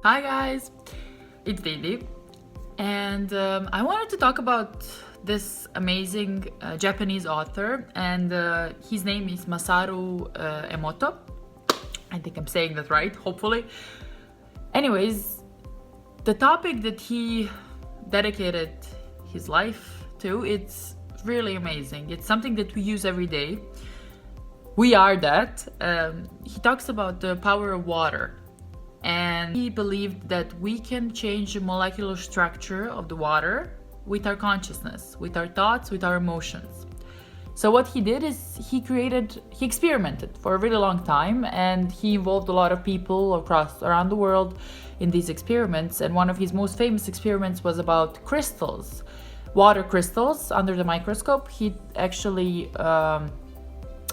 Hi guys, it's Didi, and I wanted to talk about this amazing Japanese author, and his name is Masaru Emoto. I think I'm saying that right, hopefully. Anyways, the topic that he dedicated his life to, it's really amazing. It's something that we use every day. We are that. He talks about the power of water. And he believed that we can change the molecular structure of the water with our consciousness, with our thoughts, with our emotions. So what he did is he experimented for a really long time, and he involved a lot of people around the world in these experiments. And one of his most famous experiments was about crystals, water crystals under the microscope. He actually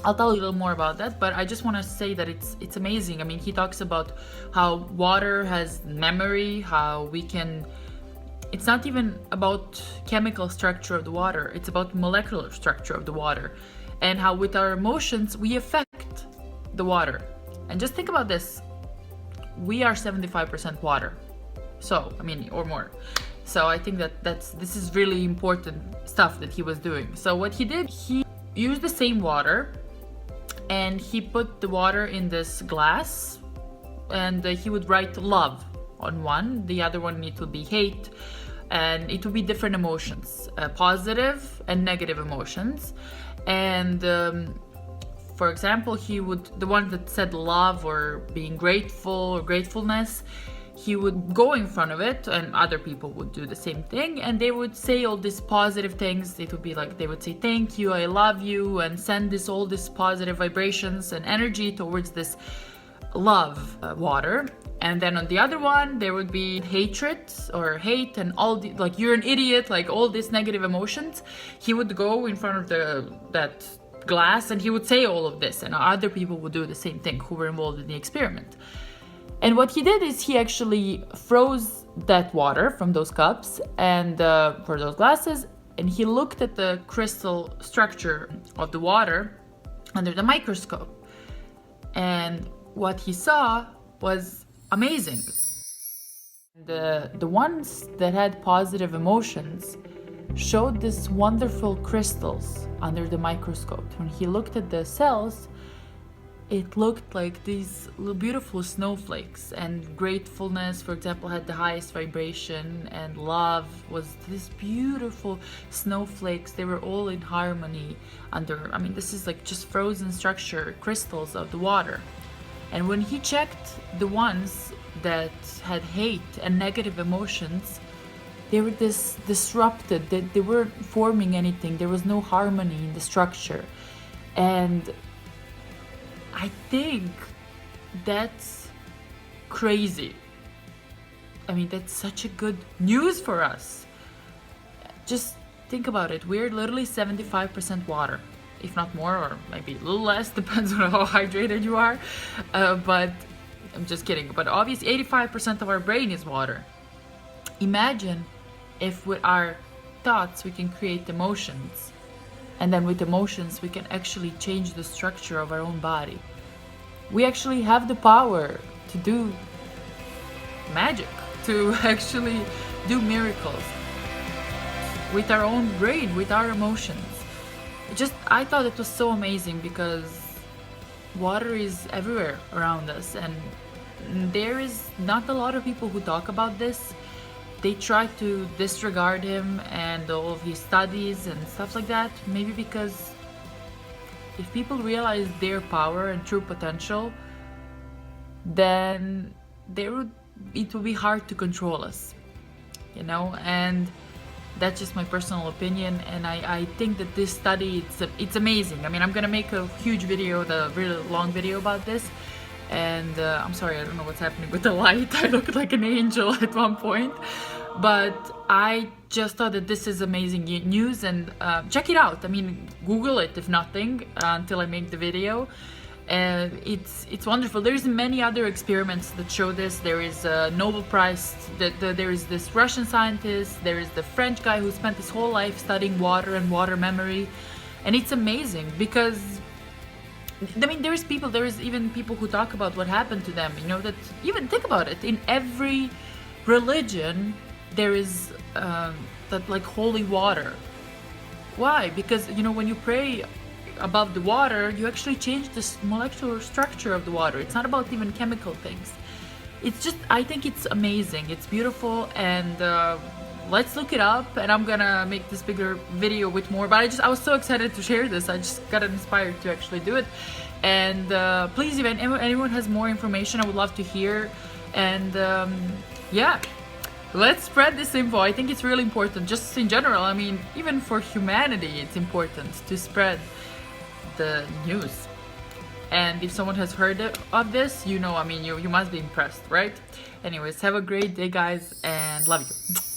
I'll tell you a little more about that, but I just want to say that it's amazing. I mean, he talks about how water has memory, how we can... It's not even about chemical structure of the water, it's about molecular structure of the water, and how with our emotions we affect the water. And just think about this. We are 75% water. So, I mean, or more. So I think that this is really important stuff that he was doing. So what he did, he used the same water, and he put the water in this glass, and he would write love on one, the other one it would be hate, and it would be different emotions, positive and negative emotions. And for example, the one that said love or being grateful or gratefulness, he would go in front of it, and other people would do the same thing, and they would say all these positive things. It would be like they would say thank you, I love you, and send all these positive vibrations and energy towards this love water. And then on the other one there would be hatred or hate and all the, like, you're an idiot, like all these negative emotions. He would go in front of that glass and he would say all of this, and other people would do the same thing who were involved in the experiment. And what he did is he actually froze that water from those cups and for those glasses, and he looked at the crystal structure of the water under the microscope. And what he saw was amazing. The ones that had positive emotions showed these wonderful crystals under the microscope. When he looked at the cells, it looked like these little beautiful snowflakes, and gratefulness, for example, had the highest vibration, and love was these beautiful snowflakes. They were all in harmony under, I mean, this is like just frozen structure, crystals of the water. And when he checked the ones that had hate and negative emotions, they were disrupted. They weren't forming anything. There was no harmony in the structure. And I think that's crazy. I mean, that's such a good news for us. Just think about it. We're literally 75% water, if not more, or maybe a little less, depends on how hydrated you are. But I'm just kidding. But obviously 85% of our brain is water. Imagine if with our thoughts we can create emotions. And then with emotions, we can actually change the structure of our own body. We actually have the power to do magic, to actually do miracles with our own brain, with our emotions. I thought it was so amazing because water is everywhere around us, and there is not a lot of people who talk about this. They try to disregard him and all of his studies and stuff like that, maybe because if people realize their power and true potential, then it would be hard to control us, you know. And that's just my personal opinion, and I think that this study, it's amazing. I mean, I'm gonna make a huge video, the really long video about this. And I'm sorry, I don't know what's happening with the light. I looked like an angel at one point. But I just thought that this is amazing news, and check it out. I mean, Google it if nothing until I make the video. It's wonderful. There's many other experiments that show this. There is a Nobel Prize, there is this Russian scientist, there is the French guy who spent his whole life studying water and water memory. And it's amazing because I mean, there is even people who talk about what happened to them. You know, that even think about it. In every religion, there is that like holy water. Why? Because you know, when you pray above the water, you actually change this molecular structure of the water. It's not about even chemical things. It's just, I think it's amazing. It's beautiful, and let's look it up. And I'm gonna make this bigger video with more. But I was so excited to share this. I just got inspired to actually do it. And please, if anyone has more information, I would love to hear. And yeah, let's spread this info. I think it's really important, just in general. I mean, even for humanity, it's important to spread the news. And if someone has heard of this, you know, I mean, you must be impressed, right? Anyways, have a great day, guys, and love you.